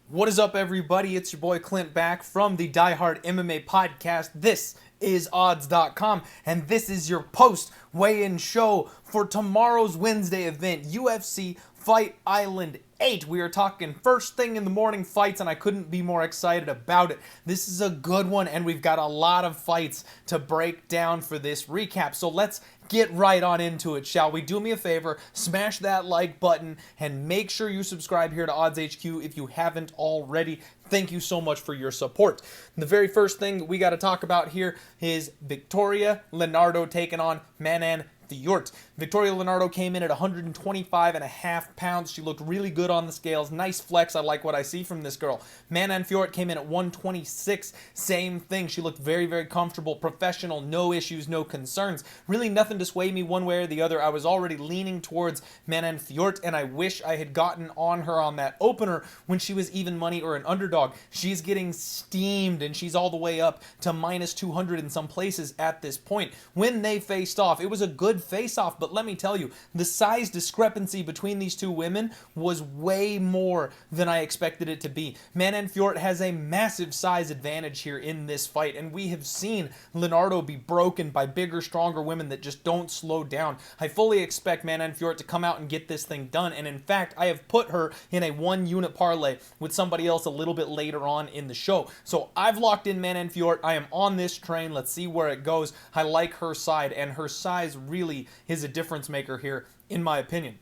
What is up, everybody? It's your boy Clint back from the Die Hard MMA podcast. This is odds.com, and this is your post weigh-in show for tomorrow's Wednesday event, UFC Fight Island 8. We are talking first thing in the morning fights, and I couldn't be more excited about it. This is a good one, and we've got a lot of fights to break down for this recap. So let's get right on into it, shall we? Do me a favor, smash that like button, and make sure you subscribe here to Odds HQ if you haven't already. Thank you so much for your support. The very first thing we got to talk about here is Victoria Leonardo taking on Manan Fiort. Victoria Leonardo came in at 125.5 pounds. She looked really good on the scales. Nice flex. I like what I see from this girl. Manan Fiort came in at 126. Same thing. She looked very, very comfortable, professional, no issues, no concerns. Really nothing to sway me one way or the other. I was already leaning towards Manan Fiort, and I wish I had gotten on her on that opener when she was even money or an underdog. She's getting steamed, and she's all the way up to minus 200 in some places at this point. When they faced off, it was a good face-off, but let me tell you, the size discrepancy between these two women was way more than I expected it to be. Manan Fiort has a massive size advantage here in this fight, and we have seen Leonardo be broken by bigger, stronger women that just don't slow down. I fully expect Manan Fiort to come out and get this thing done, and in fact, I have put her in a one-unit parlay with somebody else a little bit later on in the show. So I've locked in Manan Fiort. I am on this train. Let's see where it goes. I like her side, and her size really is a difference maker here, in my opinion.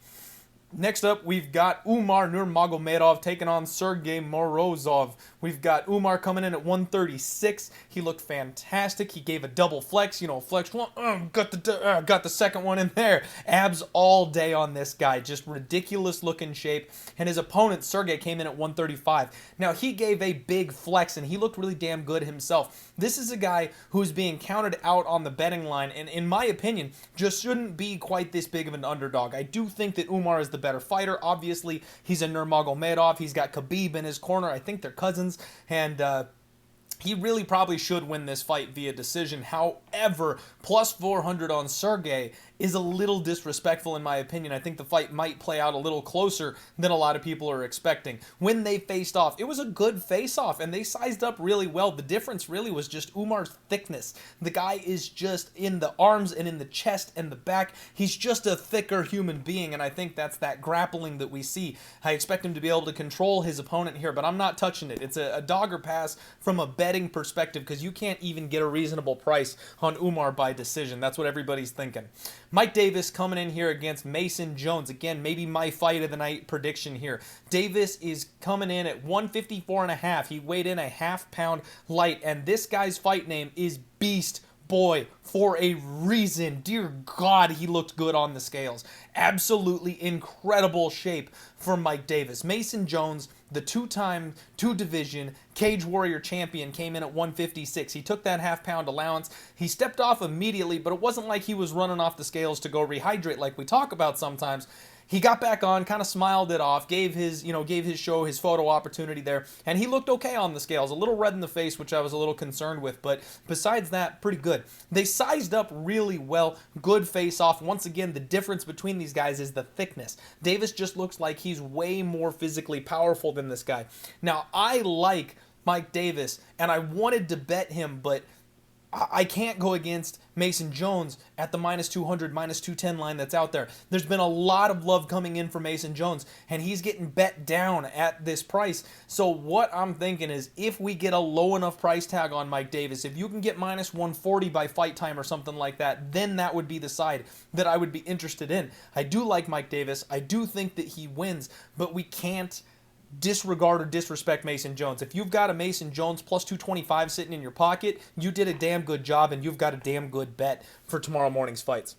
Next up, we've got Umar Nurmagomedov taking on Sergey Morozov. We've got Umar coming in at 136. He looked fantastic. He gave a double flex, flex one, got the second one in there. Abs all day on this guy, just ridiculous looking shape. And his opponent, Sergey, came in at 135. Now, he gave a big flex, and he looked really damn good himself. This is a guy who's being counted out on the betting line, and in my opinion, just shouldn't be quite this big of an underdog. I do think that Umar is the better fighter. Obviously, he's a Nurmagomedov. He's got Khabib in his corner. I think they're cousins, and he really probably should win this fight via decision. However, plus 400 on Sergey is a little disrespectful in my opinion. I think the fight might play out a little closer than a lot of people are expecting. When they faced off, it was a good face-off, and they sized up really well. The difference really was just Umar's thickness. The guy is just in the arms and in the chest and the back. He's just a thicker human being, and I think that's that grappling that we see. I expect him to be able to control his opponent here, but I'm not touching it. It's a dogger pass from a betting perspective because you can't even get a reasonable price on Umar by decision. That's what everybody's thinking. Mike Davis coming in here against Mason Jones. Again, maybe my fight of the night prediction here. Davis is coming in at 154.5. He weighed in a half-pound light, and this guy's fight name is Beast Boy for a reason. Dear God, he looked good on the scales. Absolutely incredible shape for Mike Davis. Mason Jones, the two-time, two-division Cage Warrior champion, came in at 156. He took that half-pound allowance. He stepped off immediately, but it wasn't like he was running off the scales to go rehydrate like we talk about sometimes. He got back on, kind of smiled it off, gave his show his photo opportunity there, and he looked okay on the scales. A little red in the face, which I was a little concerned with, but besides that, pretty good. They sized up really well. Good face-off. Once again, the difference between these guys is the thickness. Davis just looks like he's way more physically powerful than this guy. Now, I like Mike Davis, and I wanted to bet him, but I can't go against Mason Jones at the minus 200, minus 210 line that's out there. There's been a lot of love coming in for Mason Jones, and he's getting bet down at this price. So what I'm thinking is if we get a low enough price tag on Mike Davis, if you can get minus 140 by fight time or something like that, then that would be the side that I would be interested in. I do like Mike Davis. I do think that he wins, but we can't disregard or disrespect Mason Jones. If you've got a Mason Jones plus 225 sitting in your pocket, you did a damn good job, and you've got a damn good bet for tomorrow morning's fights.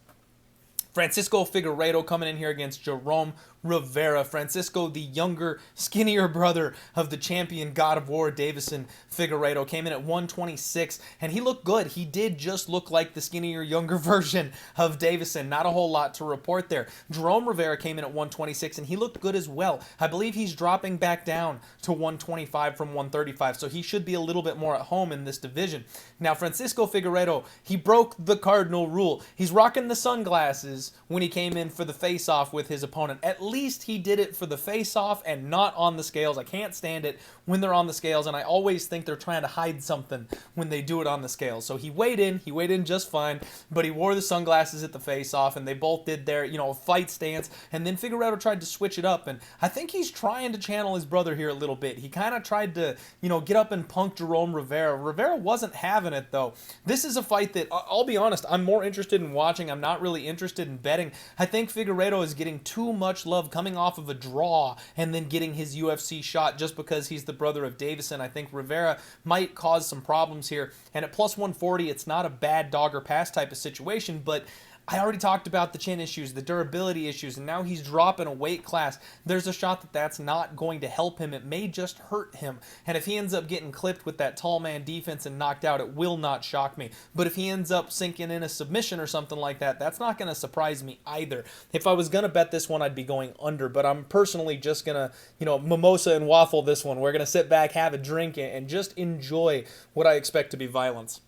Francisco Figueiredo coming in here against Jerome Rivera. Francisco, the younger, skinnier brother of the champion God of War, Davison Figueiredo, came in at 126, and he looked good. He did just look like the skinnier, younger version of Davison. Not a whole lot to report there. Jerome Rivera came in at 126, and he looked good as well. I believe he's dropping back down to 125 from 135, so he should be a little bit more at home in this division. Now, Francisco Figueiredo, he broke the cardinal rule. He's rocking the sunglasses when he came in for the face-off with his opponent. At least least he did it for the face-off and not on the scales. I can't stand it when they're on the scales, and I always think they're trying to hide something when they do it on the scales. So he weighed in just fine, but he wore the sunglasses at the face-off, and they both did their, fight stance, and then Figueiredo tried to switch it up, and I think he's trying to channel his brother here a little bit. He kind of tried to, get up and punk Jerome Rivera. Rivera wasn't having it, though. This is a fight that, I'll be honest, I'm more interested in watching. I'm not really interested in betting. I think Figueiredo is getting too much love coming off of a draw and then getting his UFC shot just because he's the brother of Davison. I think Rivera might cause some problems here, and at plus 140, it's not a bad dog or pass type of situation, but I already talked about the chin issues, the durability issues, and now he's dropping a weight class. There's a shot that that's not going to help him. It may just hurt him. And if he ends up getting clipped with that tall man defense and knocked out, it will not shock me. But if he ends up sinking in a submission or something like that, that's not going to surprise me either. If I was going to bet this one, I'd be going under. But I'm personally just going to, mimosa and waffle this one. We're going to sit back, have a drink, and just enjoy what I expect to be violence.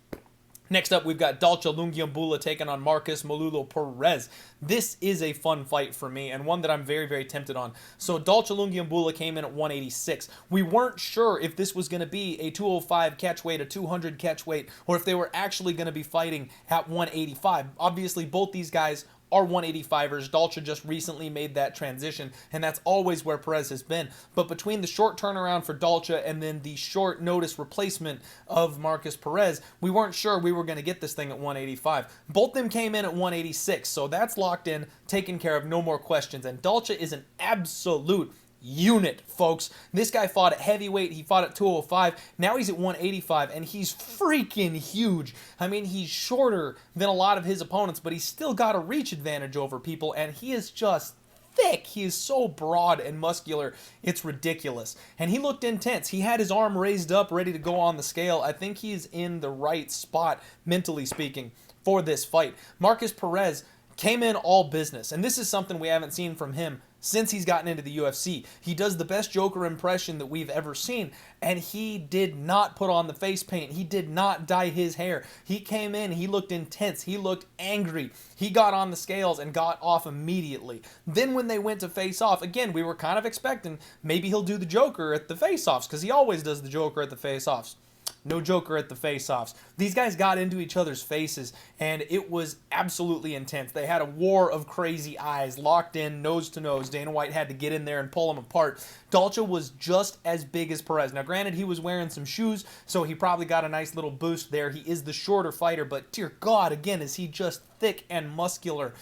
Next up, we've got Dalcha Lungiambula taking on Markus Perez. This is a fun fight for me and one that I'm very, very tempted on. So Dalcha Lungiambula came in at 186. We weren't sure if this was going to be a 205 catch weight, a 200 catch weight, or if they were actually going to be fighting at 185. Obviously, both these guys are 185ers. Dalcha just recently made that transition, and that's always where Perez has been. But between the short turnaround for Dalcha and then the short notice replacement of Markus Perez, we weren't sure we were going to get this thing at 185. Both of them came in at 186, so that's locked in, taken care of, no more questions. And Dalcha is an absolute unit, folks. This guy fought at heavyweight. He fought at 205. Now he's at 185, and he's freaking huge. I mean, he's shorter than a lot of his opponents, but he's still got a reach advantage over people, and he is just thick. He is so broad and muscular. It's ridiculous. And he looked intense. He had his arm raised up, ready to go on the scale. I think he's in the right spot, mentally speaking, for this fight. Markus Perez came in all business, and this is something we haven't seen from him since he's gotten into the UFC. He does the best Joker impression that we've ever seen, and he did not put on the face paint. He did not dye his hair. He came in, he looked intense, he looked angry. He got on the scales and got off immediately. Then when they went to face off, again, we were kind of expecting maybe he'll do the Joker at the face-offs, because he always does the Joker at the face-offs. No Joker at the face-offs. These guys got into each other's faces, and it was absolutely intense. They had a war of crazy eyes, locked in, nose to nose. Dana White had to get in there and pull them apart. Dalcha was just as big as Perez. Now, granted, he was wearing some shoes, so he probably got a nice little boost there. He is the shorter fighter, but dear God, again, is he just thick and muscular.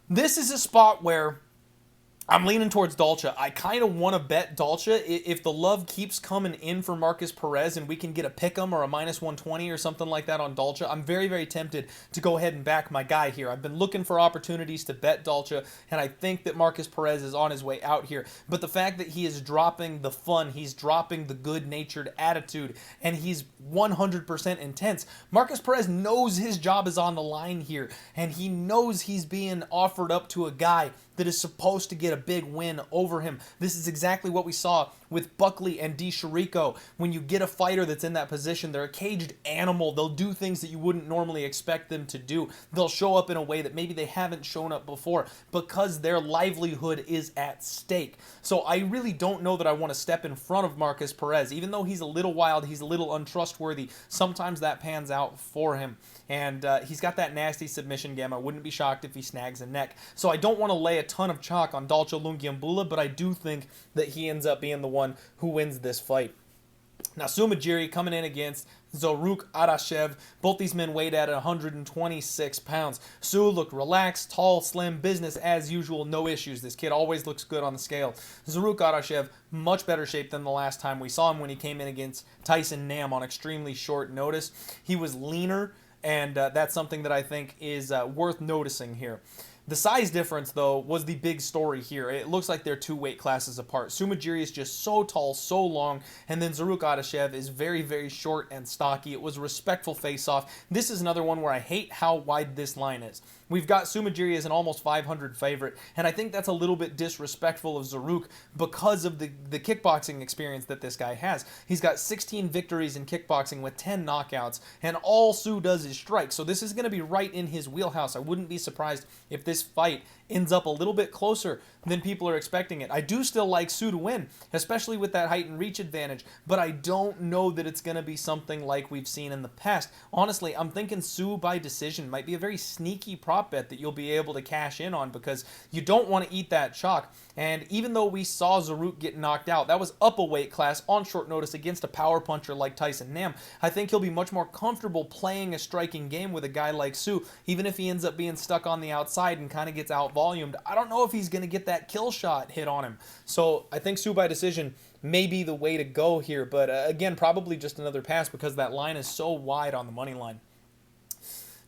This is a spot where I'm leaning towards Dalcha. I kind of want to bet Dalcha if the love keeps coming in for Markus Perez and we can get a pick'em or a minus 120 or something like that on Dalcha. I'm very, very tempted to go ahead and back my guy here. I've been looking for opportunities to bet Dalcha, and I think that Markus Perez is on his way out here. But the fact that he is dropping the fun, he's dropping the good-natured attitude, and he's 100% intense. Markus Perez knows his job is on the line here, and he knows he's being offered up to a guy that is supposed to get a big win over him. This is exactly what we saw with Buckley and DiChirico. When you get a fighter that's in that position, they're a caged animal. They'll do things that you wouldn't normally expect them to do. They'll show up in a way that maybe they haven't shown up before because their livelihood is at stake. So I really don't know that I want to step in front of Markus Perez. Even though he's a little wild, he's a little untrustworthy, sometimes that pans out for him. And he's got that nasty submission game. I wouldn't be shocked if he snags a neck. So I don't want to lay a ton of chalk on Dalcha Lungiambula, but I do think that he ends up being the one who wins this fight. Now, Sumajiri coming in against Tsarukyan. Both these men weighed at 126 pounds. Su looked relaxed, tall, slim, business as usual, no issues. This kid always looks good on the scale. Tsarukyan, much better shape than the last time we saw him when he came in against Tyson Nam on extremely short notice. He was leaner, and that's something that I think is worth noticing here. The size difference, though, was the big story here. It looks like they're two weight classes apart. Sumajiri is just so tall, so long, and then Tsarukyan is very, very short and stocky. It was a respectful face-off. This is another one where I hate how wide this line is. We've got Sumajiri as an almost 500 favorite, and I think that's a little bit disrespectful of Tsaruk because of the kickboxing experience that this guy has. He's got 16 victories in kickboxing with 10 knockouts, and all Su does is strike. So this is going to be right in his wheelhouse. I wouldn't be surprised if this fight ends up a little bit closer than people are expecting it. I do still like Tszyu to win, especially with that height and reach advantage, but I don't know that it's going to be something like we've seen in the past. Honestly, I'm thinking Tszyu by decision might be a very sneaky prop bet that you'll be able to cash in on, because you don't want to eat that chalk. And even though we saw Tsarukyan get knocked out, that was up a weight class on short notice against a power puncher like Tyson Nam. I think he'll be much more comfortable playing a striking game with a guy like Tszyu, even if he ends up being stuck on the outside and kind of gets out-volumed. I don't know if he's going to get that kill shot hit on him. So I think Tszyu by decision may be the way to go here, but again, probably just another pass because that line is so wide on the money line.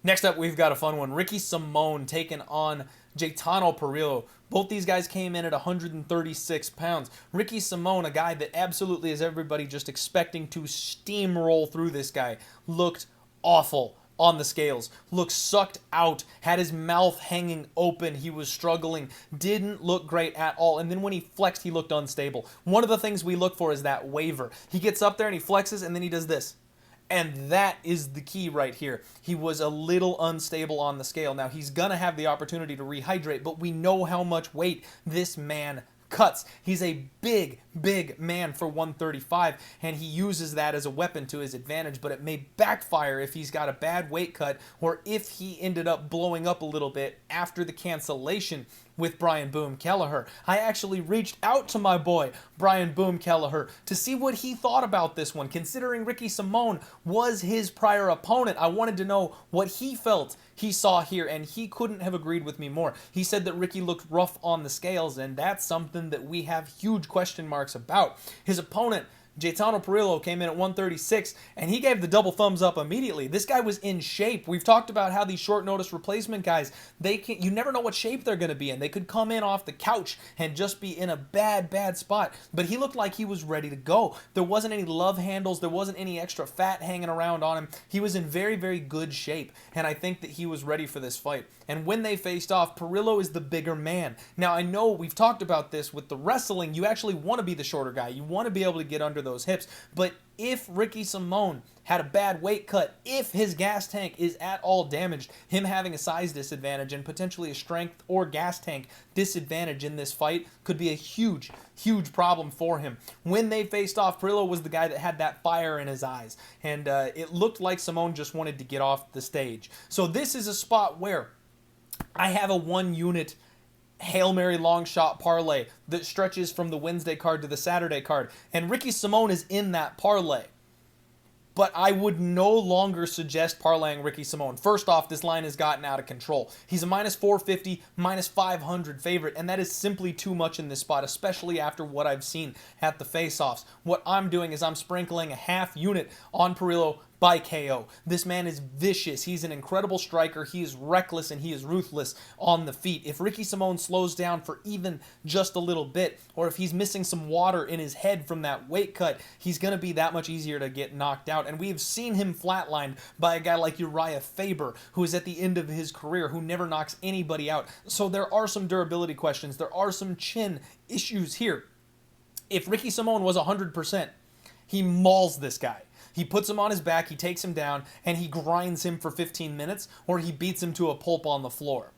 Next up, we've got a fun one. Ricky Simón taking on Gaetano Perillo. Both these guys came in at 136 pounds. Ricky Simón, a guy that absolutely is everybody just expecting to steamroll through this guy, looked awful on the scales, looked sucked out, had his mouth hanging open, he was struggling, didn't look great at all, and then when he flexed, he looked unstable. One of the things we look for is that waver. He gets up there and he flexes, and then he does this. And that is the key right here. He was a little unstable on the scale. Now, he's going to have the opportunity to rehydrate, but we know how much weight this man cuts. He's a big, big man for 135, and he uses that as a weapon to his advantage, but it may backfire if he's got a bad weight cut or if he ended up blowing up a little bit after the cancellation with Brian Boom Kelleher. I actually reached out to my boy, Brian Boom Kelleher, to see what he thought about this one. Considering Ricky Simón was his prior opponent, I wanted to know what he felt he saw here, and he couldn't have agreed with me more. He said that Ricky looked rough on the scales, and that's something that we have huge question marks about. His opponent, Gaetano Perillo, came in at 136, and he gave the double thumbs up immediately. This guy was in shape. We've talked about how these short notice replacement guys, you never know what shape they're going to be in. They could come in off the couch and just be in a bad, bad spot. But he looked like he was ready to go. There wasn't any love handles. There wasn't any extra fat hanging around on him. He was in very, very good shape, and I think that he was ready for this fight. And when they faced off, Perillo is the bigger man. Now, I know we've talked about this with the wrestling. You actually want to be the shorter guy. You want to be able to get under those hips. But if Ricky Simón had a bad weight cut, if his gas tank is at all damaged, him having a size disadvantage and potentially a strength or gas tank disadvantage in this fight could be a huge, huge problem for him. When they faced off, Perillo was the guy that had that fire in his eyes, and it looked like Simón just wanted to get off the stage. So this is a spot where I have a 1-unit Hail Mary long shot parlay that stretches from the Wednesday card to the Saturday card, and Ricky Simón is in that parlay. But I would no longer suggest parlaying Ricky Simón. First off, this line has gotten out of control. He's a minus 450, minus 500 favorite, and that is simply too much in this spot, especially after what I've seen at the face-offs. What I'm doing is I'm sprinkling a half unit on Perillo by KO. This man is vicious. He's an incredible striker. He is reckless and he is ruthless on the feet. If Ricky Simón slows down for even just a little bit, or if he's missing some water in his head from that weight cut, he's going to be that much easier to get knocked out. And we've seen him flatlined by a guy like Uriah Faber, who is at the end of his career, who never knocks anybody out. So there are some durability questions. There are some chin issues here. If Ricky Simón was 100%, he mauls this guy. He puts him on his back, he takes him down, and he grinds him for 15 minutes, or he beats him to a pulp on the floor.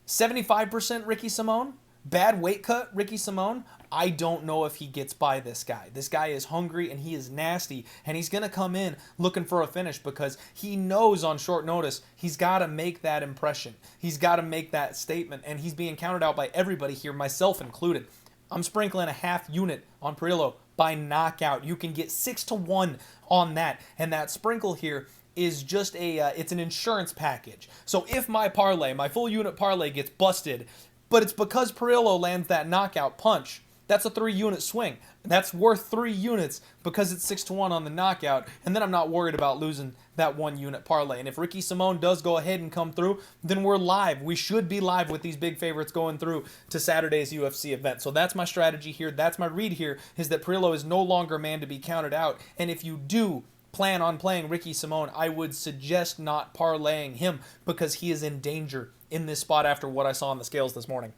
75% Ricky Simón, bad weight cut Ricky Simón, I don't know if he gets by this guy. This guy is hungry and he is nasty, and he's going to come in looking for a finish because he knows on short notice he's got to make that impression. He's got to make that statement, and he's being counted out by everybody here, myself included. I'm sprinkling a half unit on Perillo by knockout. You can get 6-1 on that, and that sprinkle here is just it's an insurance package. So if my parlay, my full unit parlay gets busted, but it's because Perillo lands that knockout punch, that's a 3-unit swing. That's worth 3 units because it's 6-1 on the knockout, and then I'm not worried about losing that 1-unit parlay. And if Ricky Simón does go ahead and come through, then we're live. We should be live with these big favorites going through to Saturday's UFC event. So that's my strategy here. That's my read here, is that Perillo is no longer a man to be counted out. And if you do plan on playing Ricky Simón, I would suggest not parlaying him because he is in danger in this spot after what I saw on the scales this morning.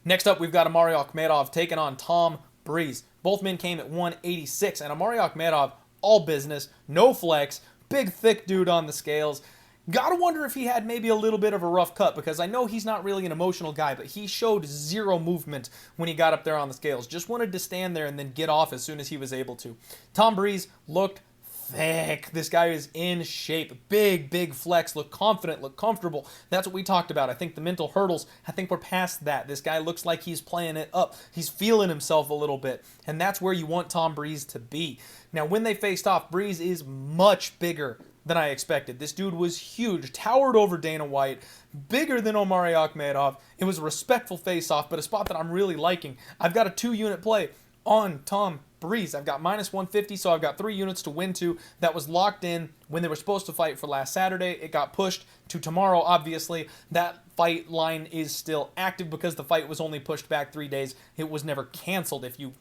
Next up, we've got Amari Akhmedov taking on Tom Breeze. Both men came at 186, and Amari Akhmedov, all business, no flex, big thick dude on the scales. Gotta wonder if he had maybe a little bit of a rough cut, because I know he's not really an emotional guy, but he showed zero movement when he got up there on the scales. Just wanted to stand there and then get off as soon as he was able to. Tom Breeze looked thick. This guy is in shape. Big flex. Look confident. Look comfortable. That's what we talked about. I think the mental hurdles, I think we're past that. This guy looks like he's playing it up. He's feeling himself a little bit. And that's where you want Tom Breeze to be. Now, when they faced off, Breeze is much bigger than I expected. This dude was huge. Towered over Dana White. Bigger than Omari Akhmedov. It was a respectful face-off, but a spot that I'm really liking. I've got a 2-unit play on Tom Breeze. I've got minus 150, so I've got 3 units to win to. That was locked in when they were supposed to fight for last Saturday. It got pushed to tomorrow, obviously. That fight line is still active because the fight was only pushed back 3 days. It was never canceled. If you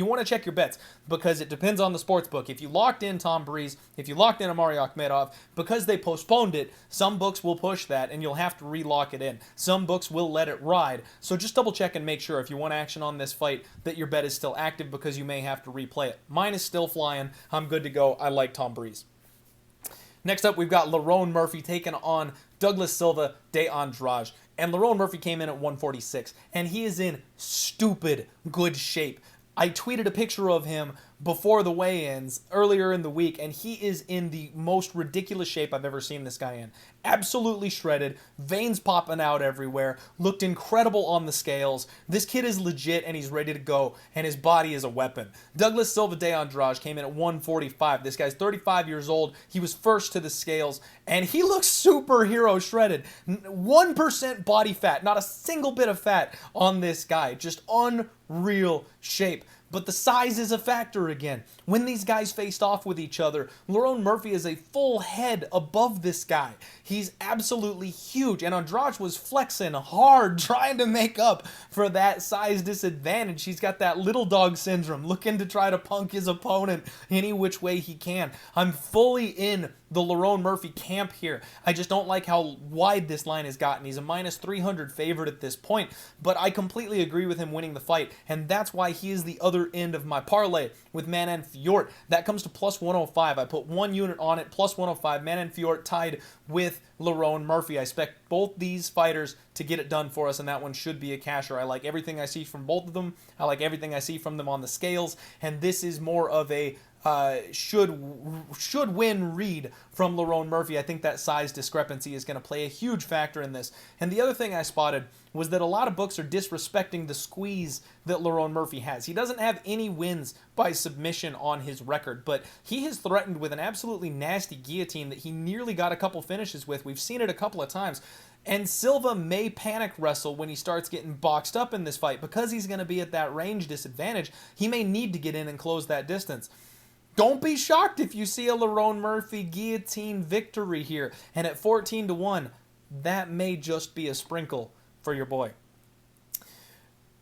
want to check your bets, because it depends on the sports book. If you locked in Tom Breeze, if you locked in Omari Akhmedov, because they postponed it, some books will push that and you'll have to relock it in. Some books will let it ride. So just double check and make sure if you want action on this fight that your bet is still active, because you may have to replay it. Mine is still flying. I'm good to go. I like Tom Breeze. Next up, we've got Lerone Murphy taking on Douglas Silva de Andrade. And Lerone Murphy came in at 146, and he is in stupid good shape. I tweeted a picture of him before the weigh-ins earlier in the week, and he is in the most ridiculous shape I've ever seen this guy in. Absolutely shredded, veins popping out everywhere, looked incredible on the scales. This kid is legit, and he's ready to go, and his body is a weapon. Douglas Silva de Andrade came in at 145. This guy's 35 years old. He was first to the scales, and he looks superhero shredded. 1% body fat, not a single bit of fat on this guy. Just unreal shape. But the size is a factor again. When these guys faced off with each other, Lerone Murphy is a full head above this guy. He's absolutely huge, and Andrade was flexing hard, trying to make up for that size disadvantage. He's got that little dog syndrome, looking to try to punk his opponent any which way he can. I'm fully in the Lerone Murphy camp here. I just don't like how wide this line has gotten. He's a minus 300 favorite at this point, but I completely agree with him winning the fight, and that's why he is the other end of my parlay with Manan Fiort. That comes to plus 105. I put 1 unit on it, plus 105. Manan Fiort tied with Lerone Murphy. I expect both these fighters to get it done for us, and that one should be a casher. I like everything I see from both of them. I like everything I see from them on the scales, and this is more of a should win read from Lerone Murphy. I think that size discrepancy is going to play a huge factor in this. And the other thing I spotted was that a lot of books are disrespecting the squeeze that Lerone Murphy has. He doesn't have any wins by submission on his record, but he has threatened with an absolutely nasty guillotine that he nearly got a couple finishes with. We've seen it a couple of times. And Silva may panic wrestle when he starts getting boxed up in this fight. Because he's going to be at that range disadvantage, he may need to get in and close that distance. Don't be shocked if you see a Lerone Murphy guillotine victory here. And at 14-1, that may just be a sprinkle for your boy.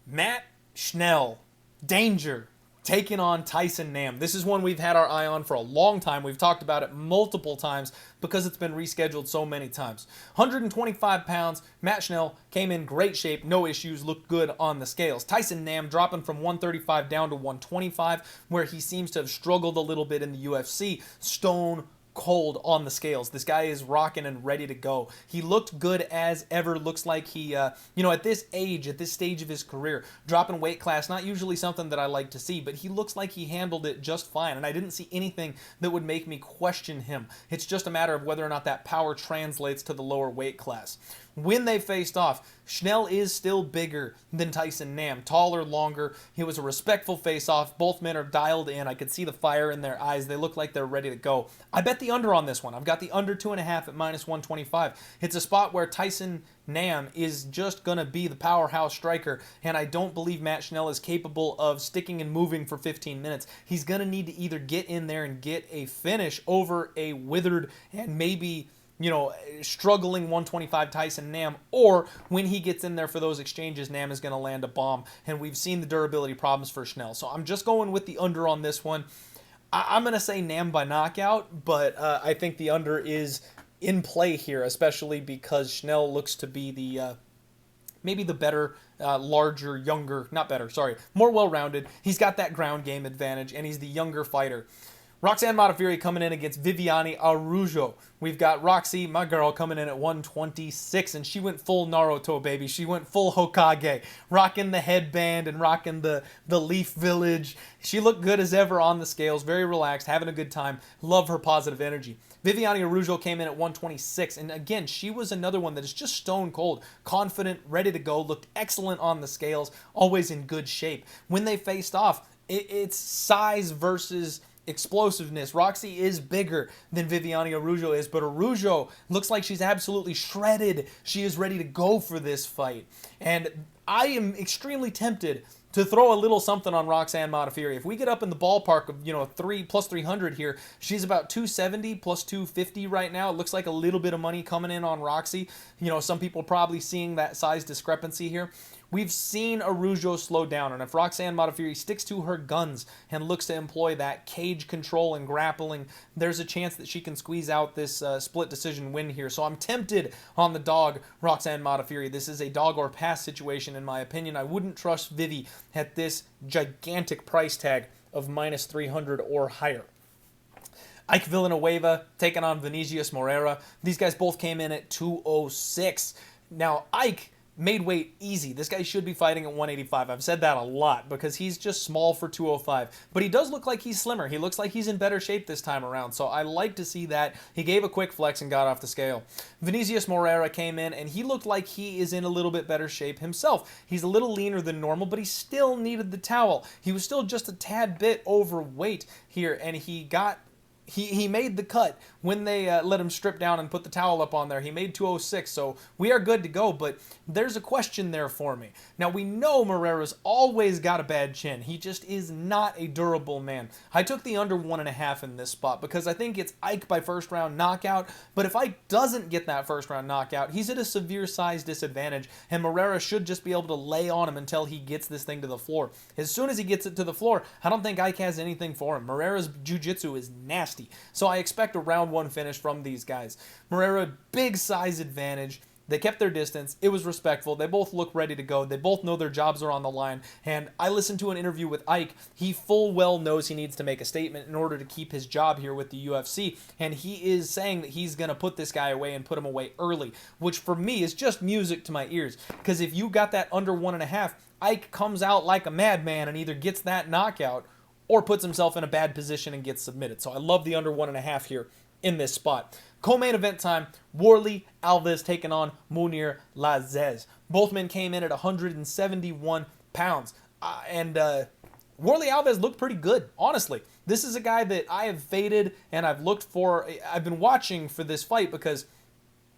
Matt Schnell, danger, taking on Tyson Nam. This is one we've had our eye on for a long time. We've talked about it multiple times because it's been rescheduled so many times. 125 pounds, Matt Schnell came in great shape, no issues, looked good on the scales. Tyson Nam dropping from 135 down to 125, where he seems to have struggled a little bit in the UFC. Stone cold on the scales. This guy is rocking and ready to go. He looked good as ever. Looks like he, at this age, at this stage of his career, dropping weight class, not usually something that I like to see, but he looks like he handled it just fine, and I didn't see anything that would make me question him. It's just a matter of whether or not that power translates to the lower weight class. When they faced off, Schnell is still bigger than Tyson Nam. Taller, longer. It was a respectful face-off. Both men are dialed in. I could see the fire in their eyes. They look like they're ready to go. I bet the under on this one. I've got the under 2.5 at minus 125. It's a spot where Tyson Nam is just going to be the powerhouse striker, and I don't believe Matt Schnell is capable of sticking and moving for 15 minutes. He's going to need to either get in there and get a finish over a withered and maybe struggling 125 Tyson Nam, or when he gets in there for those exchanges, Nam is going to land a bomb, and we've seen the durability problems for Schnell. So I'm just going with the under on this one. I'm going to say Nam by knockout, but I think the under is in play here, especially because Schnell looks to be the maybe the better, larger, younger, not better, sorry, more well-rounded. He's got that ground game advantage, and he's the younger fighter. Roxanne Modafferi coming in against Viviane Araújo. We've got Roxy, my girl, coming in at 126, and she went full Naruto, baby. She went full Hokage, rocking the headband and rocking the Leaf Village. She looked good as ever on the scales, very relaxed, having a good time. Love her positive energy. Viviane Araújo came in at 126, and again, she was another one that is just stone cold, confident, ready to go, looked excellent on the scales, always in good shape. When they faced off, it's size versus explosiveness. Roxy is bigger than Viviane Araújo is, but Araújo looks like she's absolutely shredded. She is ready to go for this fight. And I am extremely tempted to throw a little something on Roxanne Modafferi. If we get up in the ballpark of, 3 plus 300 here, she's about 270 plus 250 right now. It looks like a little bit of money coming in on Roxy. Some people probably seeing that size discrepancy here. We've seen Araújo slow down, and if Roxanne Modafferi sticks to her guns and looks to employ that cage control and grappling, there's a chance that she can squeeze out this split decision win here. So I'm tempted on the dog, Roxanne Modafferi. This is a dog or pass situation, in my opinion. I wouldn't trust Vivi at this gigantic price tag of minus 300 or higher. Ike Villanueva taking on Vinicius Moreira. These guys both came in at 206. Now, Ike made weight easy. This guy should be fighting at 185. I've said that a lot because he's just small for 205. But he does look like he's slimmer. He looks like he's in better shape this time around. So I like to see that. He gave a quick flex and got off the scale. Vinicius Moreira came in and he looked like he is in a little bit better shape himself. He's a little leaner than normal, but he still needed the towel. He was still just a tad bit overweight here, and he made the cut when they let him strip down and put the towel up on there. He made 206, so we are good to go, but there's a question there for me. Now, we know Moreira's always got a bad chin. He just is not a durable man. I took the under 1.5 in this spot because I think it's Ike by first round knockout, but if Ike doesn't get that first round knockout, he's at a severe size disadvantage, and Moreira should just be able to lay on him until he gets this thing to the floor. As soon as he gets it to the floor, I don't think Ike has anything for him. Moreira's jiu-jitsu is nasty. So I expect a round one finish from these guys. Moreira, big size advantage. They kept their distance. It was respectful. They both look ready to go. They both know their jobs are on the line. And I listened to an interview with Ike. He full well knows he needs to make a statement in order to keep his job here with the UFC. And he is saying that he's going to put this guy away and put him away early, which for me is just music to my ears. Because if you got that under 1.5, Ike comes out like a madman and either gets that knockout or puts himself in a bad position and gets submitted. So I love the under 1.5 here in this spot. Co-main event time, Warlley Alves taking on Mounir Lazzez. Both men came in at 171 pounds. Warlley Alves looked pretty good, honestly. This is a guy that I have faded and I've been watching for this fight because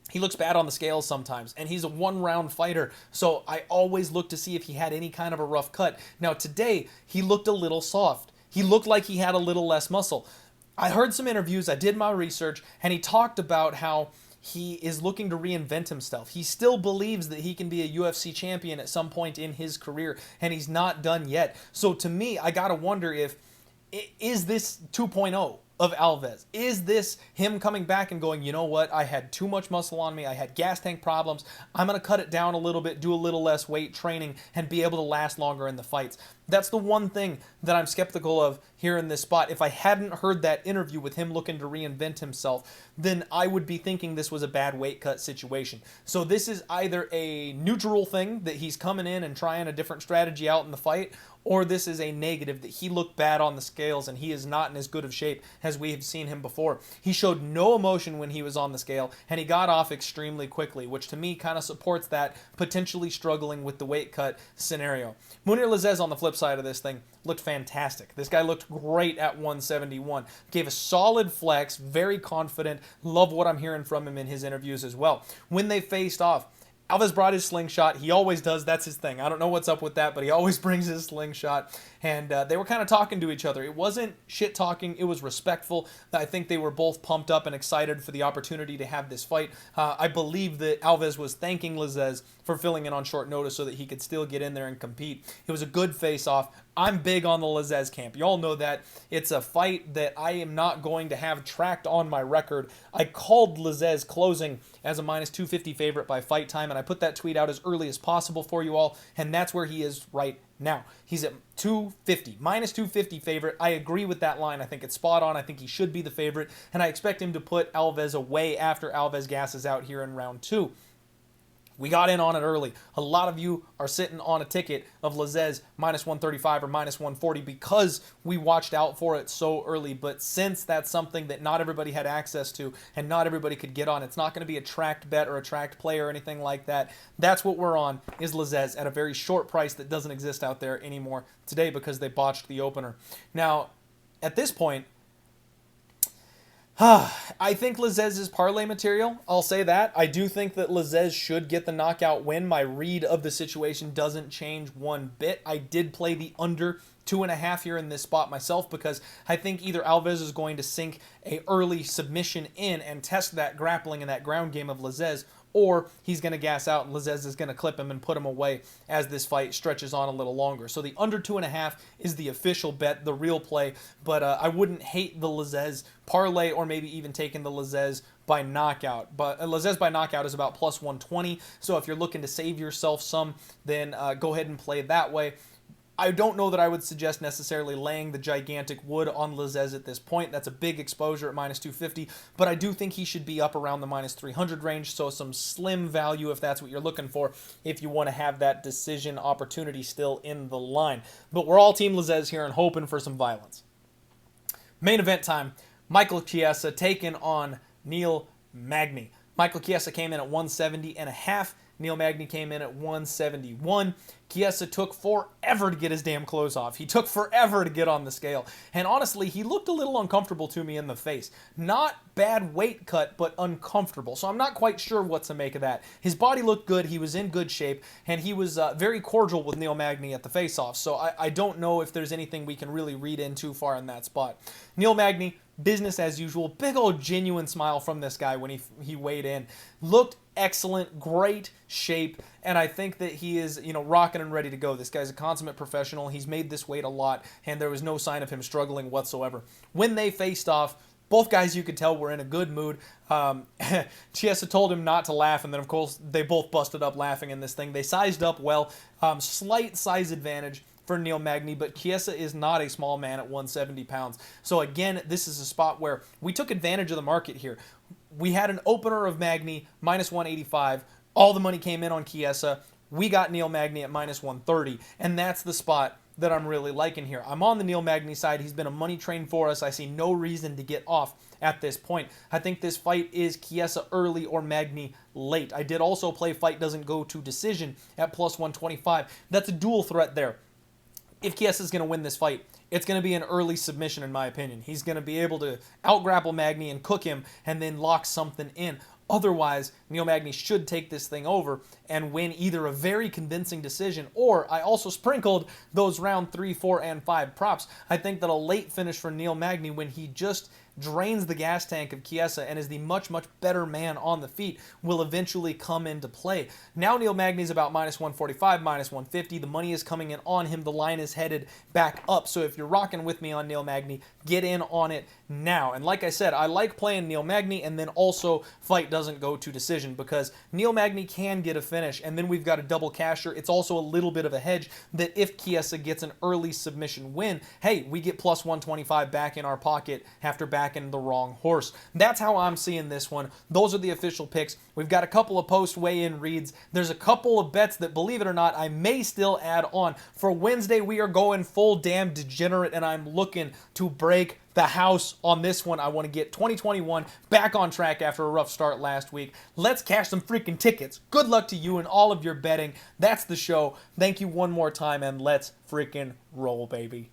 he looks bad on the scales sometimes, and he's a one-round fighter, so I always look to see if he had any kind of a rough cut. Now, today, he looked a little soft. He looked like he had a little less muscle. I heard some interviews, I did my research, and he talked about how he is looking to reinvent himself. He still believes that he can be a UFC champion at some point in his career, and he's not done yet. So to me, I gotta wonder is this 2.0 of Alves? Is this him coming back and going, you know what, I had too much muscle on me, I had gas tank problems, I'm going to cut it down a little bit, do a little less weight training, and be able to last longer in the fights? That's the one thing that I'm skeptical of here in this spot. If I hadn't heard that interview with him looking to reinvent himself, then I would be thinking this was a bad weight cut situation. So this is either a neutral thing that he's coming in and trying a different strategy out in the fight, or this is a negative that he looked bad on the scales and he is not in as good of shape as we have seen him before. He showed no emotion when he was on the scale, and he got off extremely quickly, which to me kind of supports that potentially struggling with the weight cut scenario. Mounir Lazzez on the flip side of this thing looked fantastic. This guy looked great at 171. Gave a solid flex, very confident. Love what I'm hearing from him in his interviews as well. When they faced off, Alves brought his slingshot. He always does. That's his thing. I don't know what's up with that, but he always brings his slingshot. And they were kind of talking to each other. It wasn't shit talking. It was respectful. I think they were both pumped up and excited for the opportunity to have this fight. I believe that Alves was thanking Lazzez for filling in on short notice so that he could still get in there and compete. It was a good face-off. I'm big on the Lazzez camp. You all know that. It's a fight that I am not going to have tracked on my record. I called Lazzez closing as a minus 250 favorite by fight time, and I put that tweet out as early as possible for you all, and that's where he is right Now, he's at 250, minus 250 favorite. I agree with that line. I think it's spot on. I think he should be the favorite, and I expect him to put Alves away after Alves gasses out here in round 2. We got in on it early. A lot of you are sitting on a ticket of Lazzez minus 135 or minus 140 because we watched out for it so early. But since that's something that not everybody had access to and not everybody could get on, it's not going to be a tracked bet or a tracked play or anything like that. That's what we're on, is Lazzez at a very short price that doesn't exist out there anymore today because they botched the opener. Now, at this point, I think Lazzez is parlay material. I'll say that. I do think that Lazzez should get the knockout win. My read of the situation doesn't change one bit. I did play the under 2.5 here in this spot myself because I think either Alves is going to sink a early submission in and test that grappling and that ground game of Lazzez, or he's going to gas out and Lazzez is going to clip him and put him away as this fight stretches on a little longer. So the under 2.5 is the official bet, the real play, but I wouldn't hate the Lazzez parlay or maybe even taking the Lazzez by knockout. But Lazzez by knockout is about plus 120, so if you're looking to save yourself some, then go ahead and play that way. I don't know that I would suggest necessarily laying the gigantic wood on Lazzez at this point. That's a big exposure at minus 250, but I do think he should be up around the minus 300 range, so some slim value if that's what you're looking for, if you want to have that decision opportunity still in the line. But we're all team Lazzez here and hoping for some violence. Main event time, Michael Chiesa taking on Neil Magny. Michael Chiesa came in at 170.5. Neil Magny came in at 171. Chiesa took forever to get his damn clothes off. He took forever to get on the scale. And honestly, he looked a little uncomfortable to me in the face. Not bad weight cut, but uncomfortable. So I'm not quite sure what to make of that. His body looked good. He was in good shape. And he was very cordial with Neil Magny at the face-off. So I don't know if there's anything we can really read in too far in that spot. Neil Magny, business as usual. Big old genuine smile from this guy when he weighed in. Looked excellent, great shape, and I think that he is, rocking and ready to go. This guy's a consummate professional. He's made this weight a lot, and there was no sign of him struggling whatsoever. When they faced off, both guys, you could tell, were in a good mood. Chiesa told him not to laugh, and then, of course, they both busted up laughing in this thing. They sized up well. Slight size advantage for Neil Magny, but Chiesa is not a small man at 170 pounds. So again, this is a spot where we took advantage of the market here. We had an opener of Magny, minus 185. All the money came in on Chiesa. We got Neil Magny at minus 130, and that's the spot that I'm really liking here. I'm on the Neil Magny side. He's been a money train for us. I see no reason to get off at this point. I think this fight is Chiesa early or Magny late. I did also play fight doesn't go to decision at plus 125. That's a dual threat there. If Chiesa is going to win this fight, it's going to be an early submission, in my opinion. He's going to be able to out-grapple Magny and cook him and then lock something in. Otherwise, Neil Magny should take this thing over and win either a very convincing decision, or I also sprinkled those round 3, 4, and 5 props. I think that a late finish for Neil Magny when he just drains the gas tank of Chiesa and is the much, much better man on the feet will eventually come into play. Now Neil Magny is about minus 145, minus 150. The money is coming in on him. The line is headed back up. So if you're rocking with me on Neil Magny, get in on it now. And like I said, I like playing Neil Magny and then also fight doesn't go to decision because Neil Magny can get a finish and then we've got a double casher. It's also a little bit of a hedge that if Chiesa gets an early submission win, hey, we get plus 125 back in our pocket after backing the wrong horse. That's how I'm seeing this one. Those are the official picks. We've got a couple of post weigh-in reads. There's a couple of bets that, believe it or not, I may still add on. For Wednesday, we are going full damn degenerate, and I'm looking to break the house on this one. I want to get 2021 back on track after a rough start last week. Let's cash some freaking tickets. Good luck to you and all of your betting. That's the show. Thank you one more time, and let's freaking roll, baby.